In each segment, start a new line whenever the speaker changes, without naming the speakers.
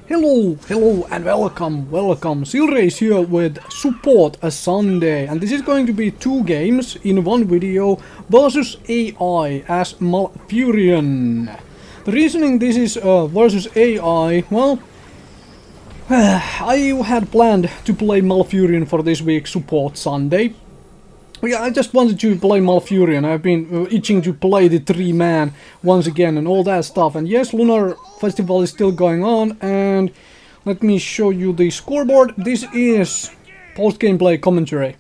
Hello and welcome. Silrace here with Support a Sunday, and this is going to be 2 games in one video versus AI as Malfurion. The reasoning this is versus AI, well, I had planned to play Malfurion for this week's Support Sunday. Yeah, I just wanted to play Malfurion. I've been itching to play the 3-man once again and all that stuff. And yes, Lunar Festival is still going on, and let me show you the scoreboard. This is post-gameplay commentary.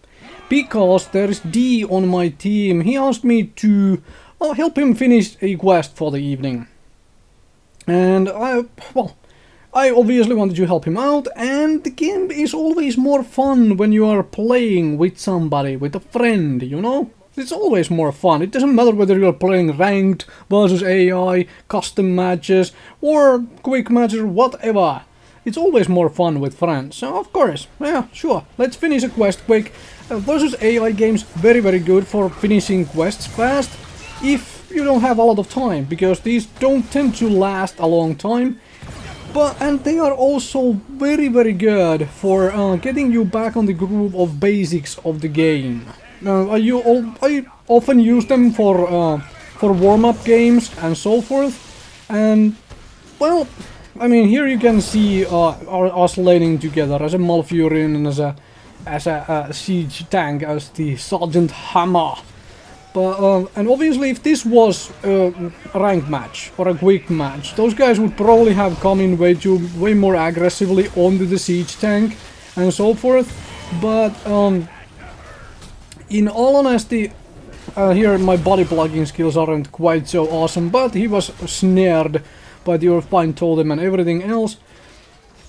Because there is D on my team. He asked me to help him finish a quest for the evening. And I obviously wanted to help him out, and the game is always more fun when you are playing with somebody, with a friend, you know? It's always more fun. It doesn't matter whether you're playing ranked versus AI, custom matches, or quick matches, or whatever. It's always more fun with friends. So of course, yeah, sure, let's finish a quest quick. Versus AI games, very good for finishing quests fast, if you don't have a lot of time, because these don't tend to last a long time. And they are also very good for getting you back on the groove of basics of the game. I often use them for warm-up games and so forth. And well, I mean, here you can see us laning together as a Malfurion and as a siege tank, as the Sergeant Hammer. But, and obviously if this was a rank match or a quick match, those guys would probably have come in way more aggressively onto the siege tank and so forth. But in all honesty, here my body blocking skills aren't quite so awesome, but he was snared by the Earthbind Totem and everything else.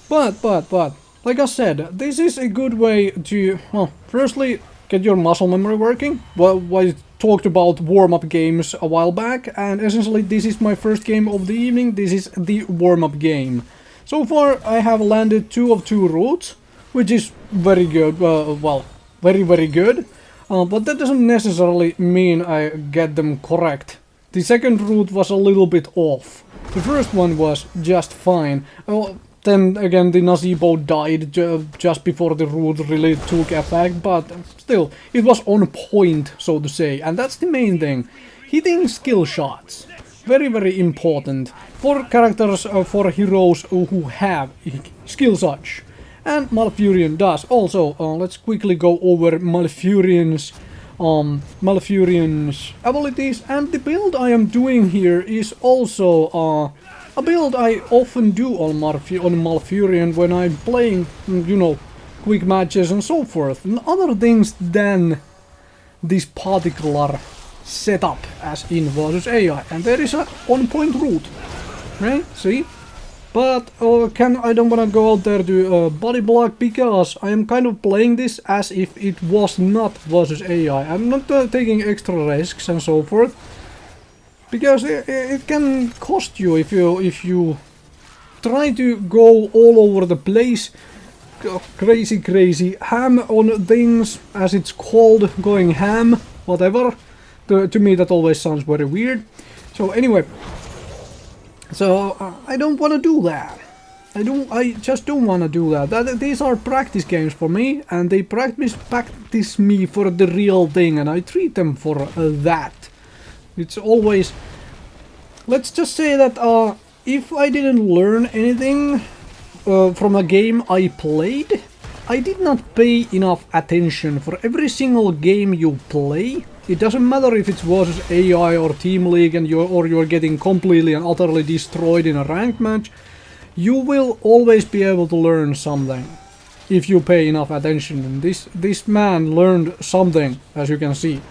But like I said, this is a good way to, well, firstly get your muscle memory working. Well, I talked about warm-up games a while back, and essentially this is my first game of the evening. This is the warm-up game. So far I have landed 2 of 2 routes, which is very good, well, very good. But that doesn't necessarily mean I get them correct. The second route was a little bit off. The first one was just fine. Then again, the Nazebo died just before the route really took effect, but still, it was on point, so to say, and that's the main thing. Hitting skill shots. Very important for characters, for heroes who have skill such. And Malfurion does. Also, let's quickly go over Malfurion's abilities, and the build I am doing here is also a build I often do on Malfurion when I'm playing, you know, quick matches and so forth, and other things than this particular setup as in versus AI. And there is a on-point route, right? See? But I don't wanna go out there to body block, because I am kind of playing this as if it was not versus AI. I'm not taking extra risks and so forth. Because it can cost you if you try to go all over the place, crazy ham on things, as it's called, going ham, whatever. To me that always sounds very weird. So anyway, I don't want to do that. I just don't want to do that. These are practice games for me, and they practice me for the real thing, and I treat them for that. It's always... Let's just say that if I didn't learn anything from a game I played, I did not pay enough attention. For every single game you play, it doesn't matter if it's versus AI or Team League and you're getting completely and utterly destroyed in a ranked match, you will always be able to learn something if you pay enough attention. And this man learned something, as you can see.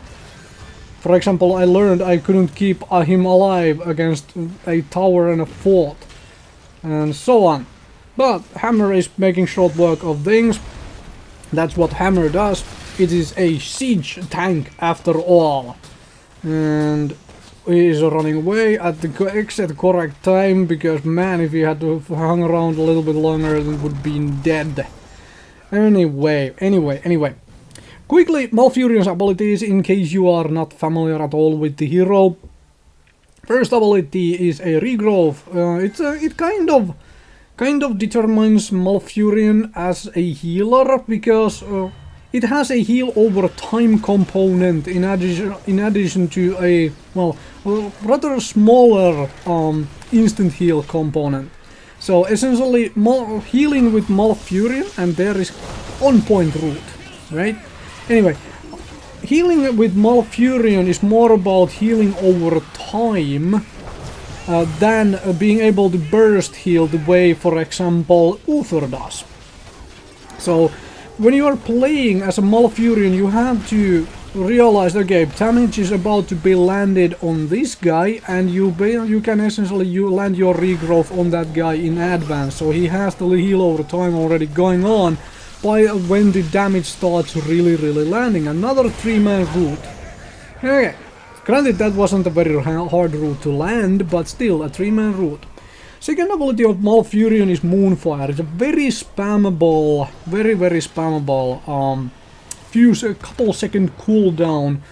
For example, I learned I couldn't keep him alive against a tower and a fort, and so on. But Hammer is making short work of things. That's what Hammer does. It is a siege tank after all. And he is running away at the exact correct time, because man, if he had to hang around a little bit longer, then would be dead. Anyway. Quickly, Malfurion's abilities, in case you are not familiar at all with the hero. First ability is a regrowth. It kind of kind of determines Malfurion as a healer, because it has a heal over time component in addition to a, well, rather smaller instant heal component. So essentially healing with Malfurion, and there is on point route, right? Anyway, healing with Malfurion is more about healing over time than being able to burst heal the way, for example, Uther does. So when you are playing as a Malfurion, you have to realize, okay, damage is about to be landed on this guy, and you can essentially land your regrowth on that guy in advance, so he has the heal over time already going on by when the damage starts really landing. Another 3-man route. Okay, granted that wasn't a very hard route to land, but still a 3-man route. Second ability of Malfurion is Moonfire. It's a very spammable, very spammable a couple second cooldown.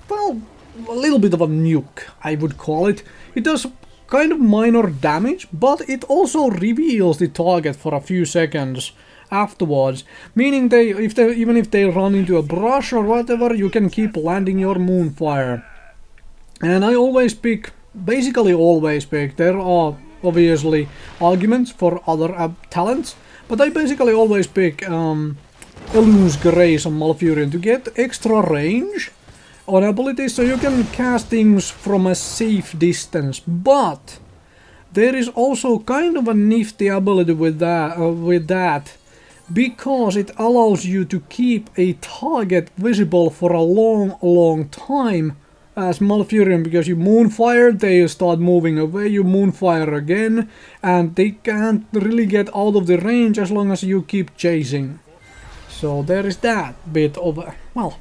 Well, a little bit of a nuke, I would call it. It does kind of minor damage, but it also reveals the target for a few seconds afterwards, meaning even if they run into a brush or whatever, you can keep landing your Moonfire. And I always pick, basically always pick, there are obviously arguments for other talents, but I basically always pick Elune's Grace on Malfurion to get extra range on abilities, so you can cast things from a safe distance. But there is also kind of a nifty ability with that, because it allows you to keep a target visible for a long time as Malfurion, because you Moonfire, they start moving away, you Moonfire again, and they can't really get out of the range as long as you keep chasing. So there is that bit of, well,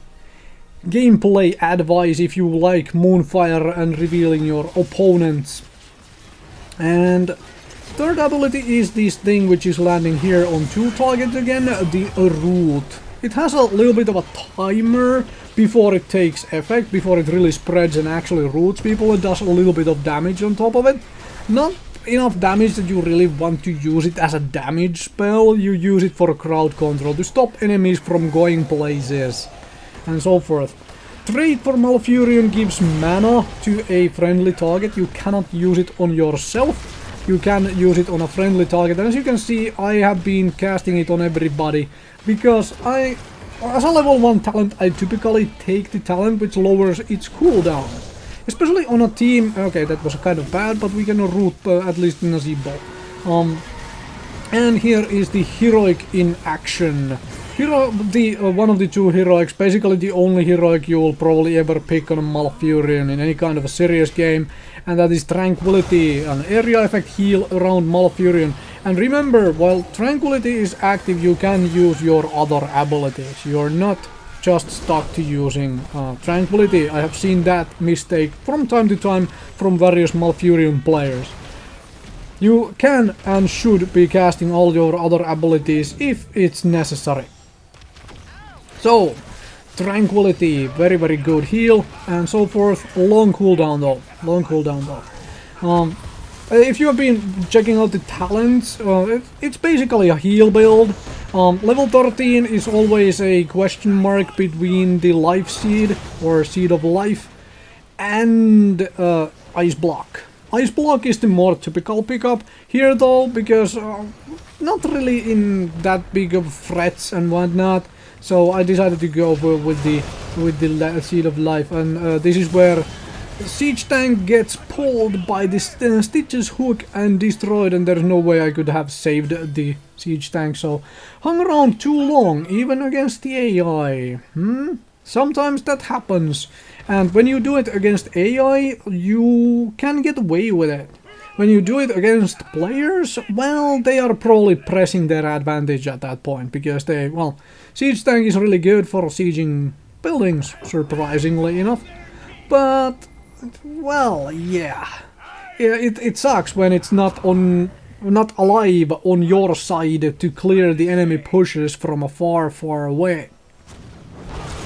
gameplay advice if you like Moonfire and revealing your opponents. And third ability is this thing which is landing here on 2 targets again, the root. It has a little bit of a timer before it takes effect, before it really spreads and actually roots people. It does a little bit of damage on top of it. Not enough damage that you really want to use it as a damage spell. You use it for crowd control, to stop enemies from going places, and so forth. Trait for Malfurion gives mana to a friendly target. You cannot use it on yourself. You can use it on a friendly target. And as you can see, I have been casting it on everybody, because as a level 1 talent, I typically take the talent which lowers its cooldown. Especially on a team. Okay, that was kind of bad, but we can root at least in a Z-ball. And here is the heroic in action. One of the 2 heroics, basically the only heroic you will probably ever pick on a Malfurion in any kind of a serious game, and that is Tranquility, an area effect heal around Malfurion. And remember, while Tranquility is active, you can use your other abilities. You're not just stuck to using Tranquility. I have seen that mistake from time to time from various Malfurion players. You can and should be casting all your other abilities if it's necessary. So, Tranquility, very good heal, and so forth. Long cooldown though. If you have been checking out the talents, it's basically a heal build. Level 13 is always a question mark between the life seed, or seed of life, and ice block. Ice block is the more typical pickup here though, because not really in that big of threats and whatnot. So I decided to go with the seed of life, and this is where Siege Tank gets pulled by the Stitch's hook and destroyed, and there's no way I could have saved the Siege Tank, so hung around too long, even against the AI. Sometimes that happens, and when you do it against AI, you can get away with it. When you do it against players, well, they are probably pressing their advantage at that point, because Siege Tank is really good for sieging buildings, surprisingly enough, but well, yeah, it sucks when it's not alive on your side to clear the enemy pushes from far away.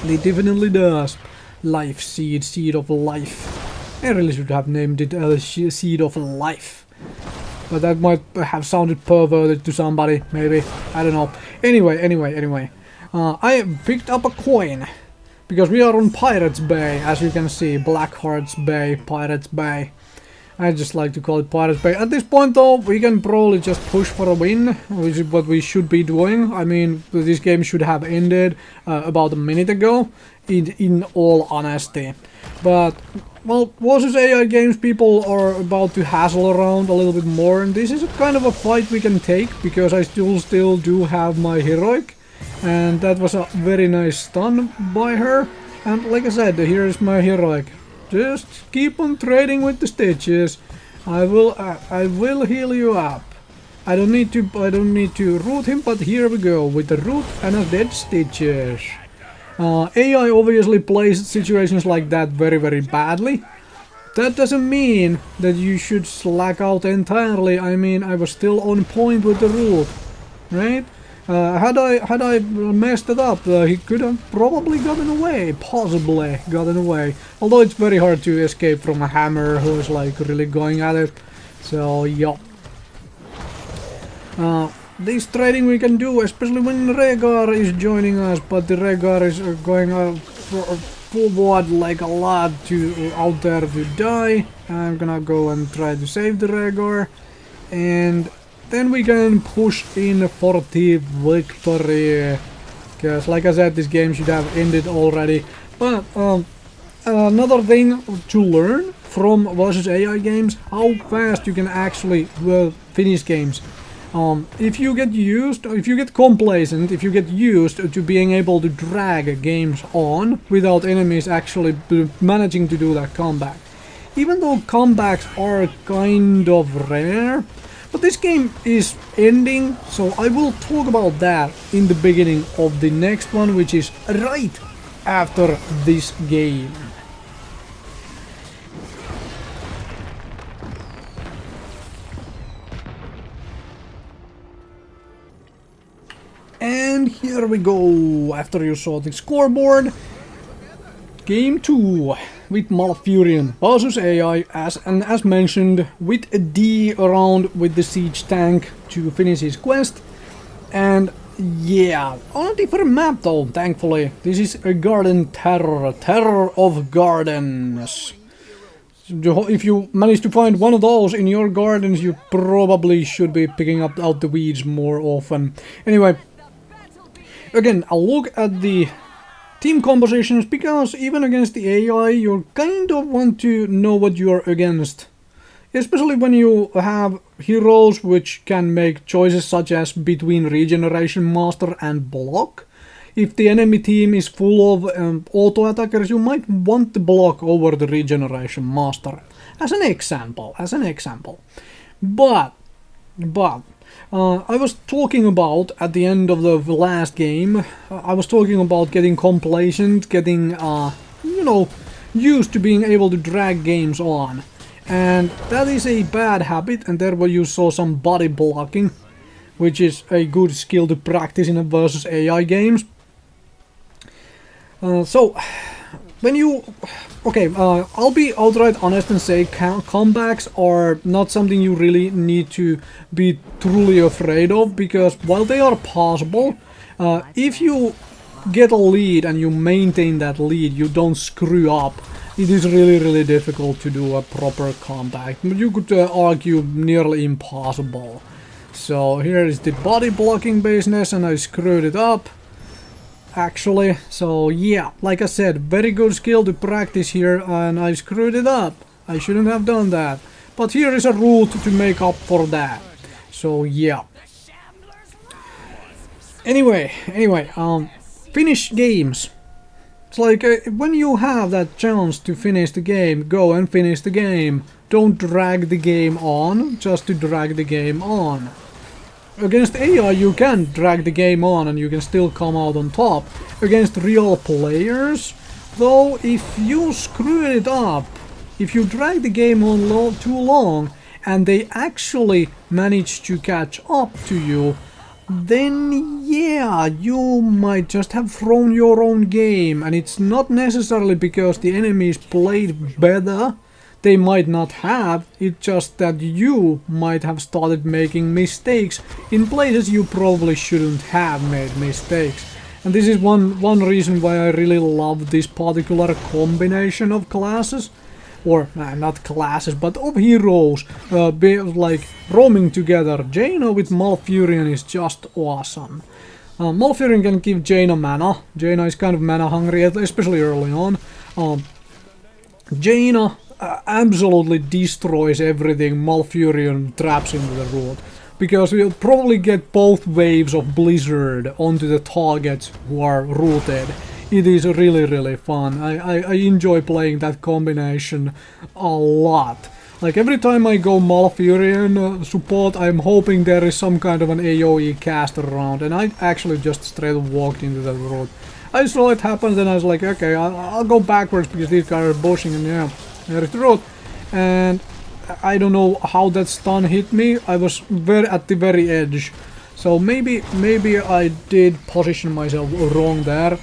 It definitely does. Life seed, seed of life. I really should have named it Seed of Life. but that might have sounded perverted to somebody, maybe. I don't know. Anyway. I picked up a coin, because we are on Pirates Bay, as you can see. Blackheart's Bay, Pirates Bay. I just like to call it Pirates Bay. At this point though, we can probably just push for a win, which is what we should be doing. I mean, this game should have ended about a minute ago, in all honesty. But, well, vsAI games people are about to hassle around a little bit more, and this is a kind of a fight we can take, because I still do have my heroic, and that was a very nice stun by her. And like I said, here is my heroic. Just keep on trading with the stitches. I will heal you up. I don't need to root him, but here we go with the root and a dead stitches. AI obviously plays situations like that very badly. That doesn't mean that you should slack out entirely. I mean, I was still on point with the root, right? Had I messed it up, he could have probably gotten away, possibly gotten away. Although it's very hard to escape from a hammer who is like really going at it. So yeah. This trading we can do, especially when Rhaegar is joining us, but the Rhaegar is going forward like a lot out there to die. I'm gonna go and try to save the Rhaegar, and then we can push in for the victory. Because like I said, this game should have ended already. But another thing to learn from vsAI games, how fast you can actually finish games. If you get complacent, if you get used to being able to drag games on without enemies actually managing to do that comeback. Even though comebacks are kind of rare, but this game is ending, so I will talk about that in the beginning of the next one, which is right after this game. And here we go, after you saw the scoreboard. Game 2 with Malfurion vsAI, as mentioned, with a D around with the siege tank to finish his quest. And yeah, on a different map though, thankfully. This is a garden terror of gardens. If you manage to find one of those in your gardens, you probably should be picking up out the weeds more often. Anyway, again, I'll look at the team compositions, because even against the AI, you kind of want to know what you're against. Especially when you have heroes which can make choices such as between Regeneration Master and Block. If the enemy team is full of auto-attackers, you might want the Block over the Regeneration Master. As an example. But I was talking about, at the end of the last game, I was talking about getting complacent, getting, used to being able to drag games on. And that is a bad habit, and therefore you saw some body blocking, which is a good skill to practice in a vsAI games. I'll be outright honest and say comebacks are not something you really need to be truly afraid of, because while they are possible, if you get a lead and you maintain that lead, you don't screw up, it is really difficult to do a proper comeback. You could argue nearly impossible. So here is the body blocking business, and I screwed it up. Actually, so yeah, like I said, very good skill to practice here, and I screwed it up. I shouldn't have done that. But here is a route to make up for that. So yeah. Anyway, finish games. It's like when you have that chance to finish the game, go and finish the game. Don't drag the game on just to drag the game on. Against AI you can drag the game on and you can still come out on top. Against real players, though, if you screw it up, if you drag the game on too long and they actually manage to catch up to you, then yeah, you might just have thrown your own game. And it's not necessarily because the enemies played better they might not have. It's just that you might have started making mistakes in places you probably shouldn't have made mistakes. And this is one reason why I really love this particular combination of classes. Or, not classes, but of heroes, like roaming together. Jaina with Malfurion is just awesome. Malfurion can give Jaina mana. Jaina is kind of mana hungry, especially early on. Jaina absolutely destroys everything Malfurion traps into the root. Because we'll probably get both waves of Blizzard onto the targets who are rooted. It is really fun. I enjoy playing that combination a lot. Like every time I go Malfurion support, I'm hoping there is some kind of an AoE cast around, and I actually just straight walked into the road. I saw it happen, and I was like, okay, I'll go backwards because these guys are bushing, and yeah, there's the road. And I don't know how that stun hit me. I was at the very edge, so maybe I did position myself wrong there.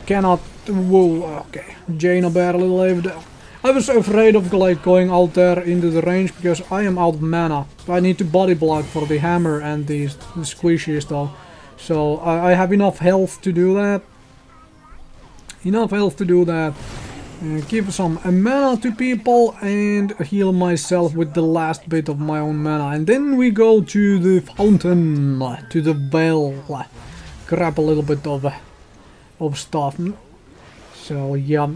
Cannot. Whoa, okay. Jaina barely lived. I was afraid of like going out there into the range because I am out of mana. I need to body block for the hammer and the squishies though. So I have enough health to do that. Give some mana to people and heal myself with the last bit of my own mana. And then we go to the fountain, to the well. Grab a little bit of stuff. So yeah,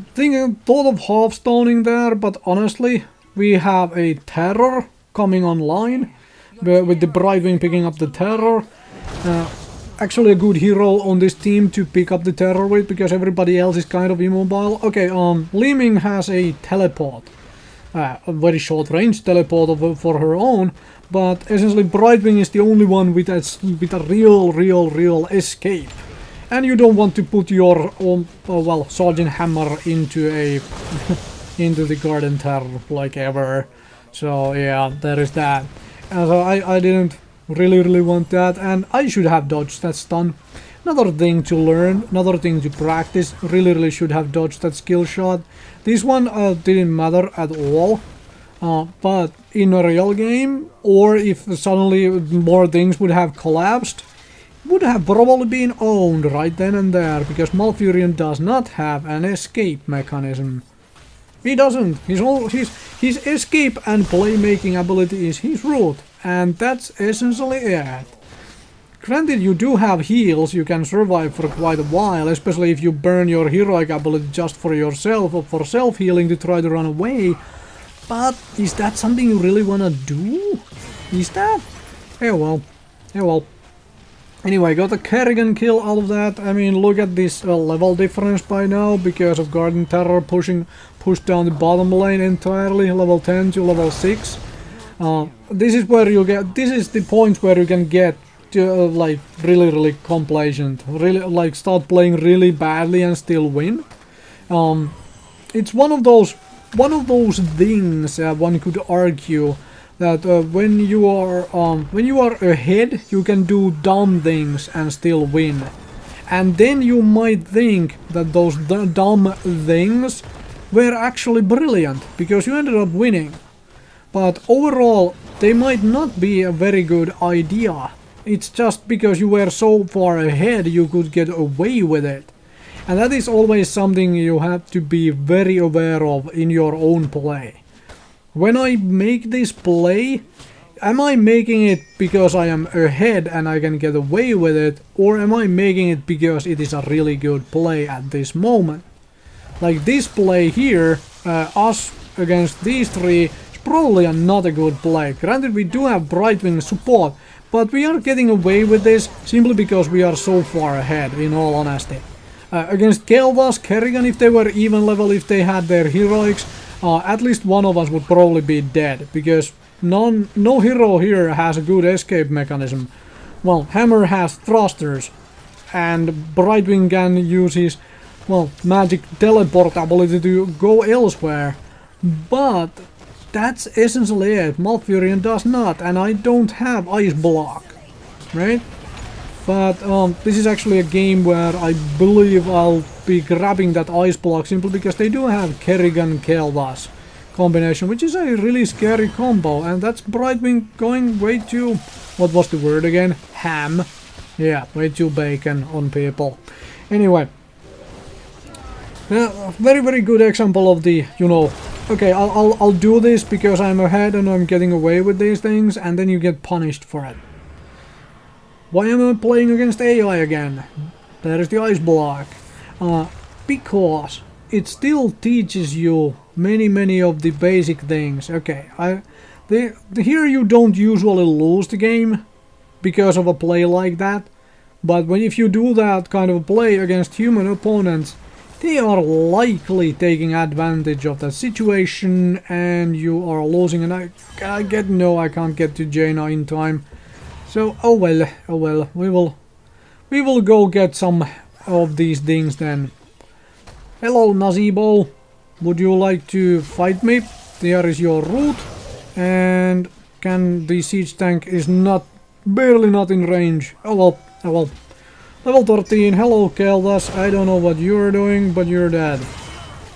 thought of half-stoning there, but honestly, we have a terror coming online, with the Brightwing picking up the terror. Actually a good hero on this team to pick up the terror with, because everybody else is kind of immobile. Okay, Li Ming has a teleport. A very short range teleport for her own, but essentially Brightwing is the only one with a real escape. And you don't want to put your Sergeant Hammer into into the Garden Terror like ever. So yeah, there is that. And so I didn't really want that, and I should have dodged that stun. Another thing to learn, another thing to practice. Really should have dodged that skill shot. This one didn't matter at all. But in a real game, or if suddenly more things would have collapsed, would have probably been owned right then and there, because Malfurion does not have an escape mechanism. He doesn't. His escape and playmaking ability is his root, and that's essentially it. Granted, you do have heals, you can survive for quite a while, especially if you burn your heroic ability just for yourself or for self-healing to try to run away. But is that something you really wanna do? Is that? Eh well. Anyway, got a Kerrigan kill out of that. I mean, look at this level difference by now, because of Garden Terror pushed down the bottom lane entirely, level 10 to level 6. This is where you get. This is the point where you can get to like really complacent, really like start playing really badly and still win. It's one of those things one could argue that when you are ahead, you can do dumb things and still win, and then you might think that those dumb things were actually brilliant because you ended up winning. But overall, they might not be a very good idea. It's just because you were so far ahead you could get away with it. And that is always something you have to be very aware of in your own play. When I make this play, am I making it because I am ahead and I can get away with it, or am I making it because it is a really good play at this moment? Like this play here, us against these three, is probably not a good play. Granted, we do have Brightwing support, but we are getting away with this simply because we are so far ahead, in all honesty. Against Kelvas, Kerrigan, if they were even level, if they had their heroics, at least one of us would probably be dead, because no hero here has a good escape mechanism. Well, Hammer has thrusters, and Brightwing can use his, magic teleport ability to go elsewhere. But that's essentially it. Malfurion does not, and I don't have Ice Block, right? But this is actually a game where I believe I'll be grabbing that ice block simply because they do have Kerrigan Kelvas combination, which is a really scary combo, and that's Brightwing going way too, what was the word again? Ham. Yeah, way too bacon on people. Anyway, very very good example of the, you know, okay, I'll do this because I'm ahead and I'm getting away with these things, and then you get punished for it. Why am I playing against AI again? There is the ice block. Because it still teaches you many of the basic things. Okay, here you don't usually lose the game because of a play like that, but if you do that kind of play against human opponents, they are likely taking advantage of that situation and you are losing. And I can't get to Jaina in time. So oh well, we will go get some of these things then. Hello Nazibo, would you like to fight me? There is your route, and the siege tank is barely not in range. Oh well. Level 13, hello Keldas, I don't know what you're doing, but you're dead.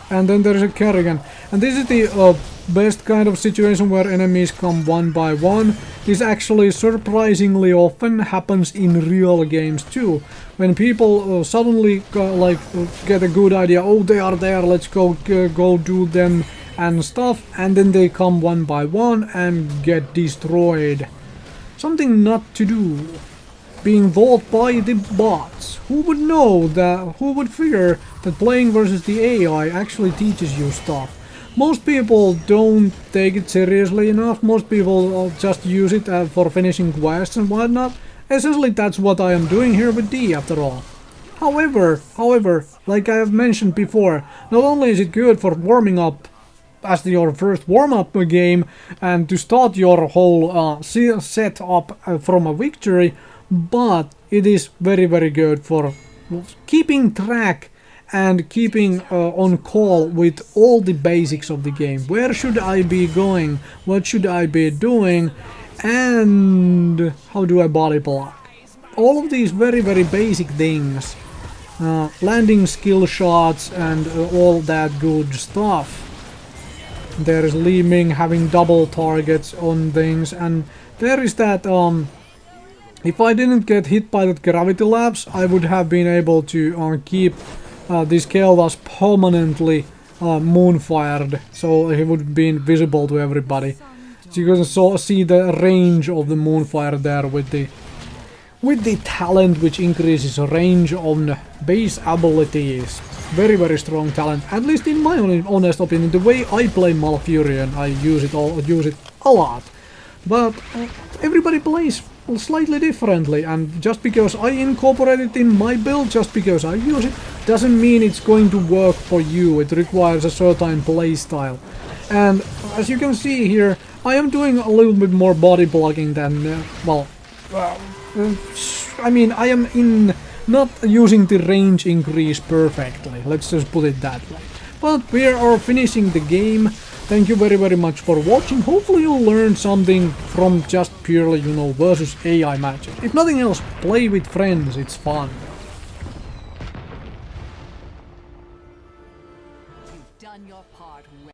And then there's a Kerrigan. And this is the best kind of situation where enemies come one by one. This actually surprisingly often happens in real games too. When people suddenly get a good idea, oh they are there, let's go do them and stuff, and then they come one by one and get destroyed. Something not to do. Being bought by the bots. Who would know that? Who would figure that playing versus the AI actually teaches you stuff? Most people don't take it seriously enough. Most people just use it for finishing quests and whatnot. Essentially, that's what I am doing here with D, after all. However, like I have mentioned before, not only is it good for warming up as your first warm-up game and to start your whole set up from a victory, but it is very good for keeping track and keeping on call with all the basics of the game. Where should I be going? What should I be doing? And how do I body block? All of these very basic things. Landing skill shots and all that good stuff. There is Li Ming having double targets on things, and there is that if I didn't get hit by that gravity lapse, I would have been able to keep this Kelvas permanently moonfired, so he would have been visible to everybody. So you can see the range of the moonfire there with the talent, which increases range on base abilities. Very strong talent, at least in my honest opinion. The way I play Malfurion, I use it a lot, but everybody plays slightly differently, and just because I incorporate it in my build, just because I use it, doesn't mean it's going to work for you. It requires a certain playstyle. And as you can see here, I am doing a little bit more body blocking than, I mean, I am not using the range increase perfectly, let's just put it that way. But we are finishing the game. Thank you very much for watching. Hopefully you'll learn something from just purely, you know, versus AI matches. If nothing else, play with friends, it's fun.
You've done your part well.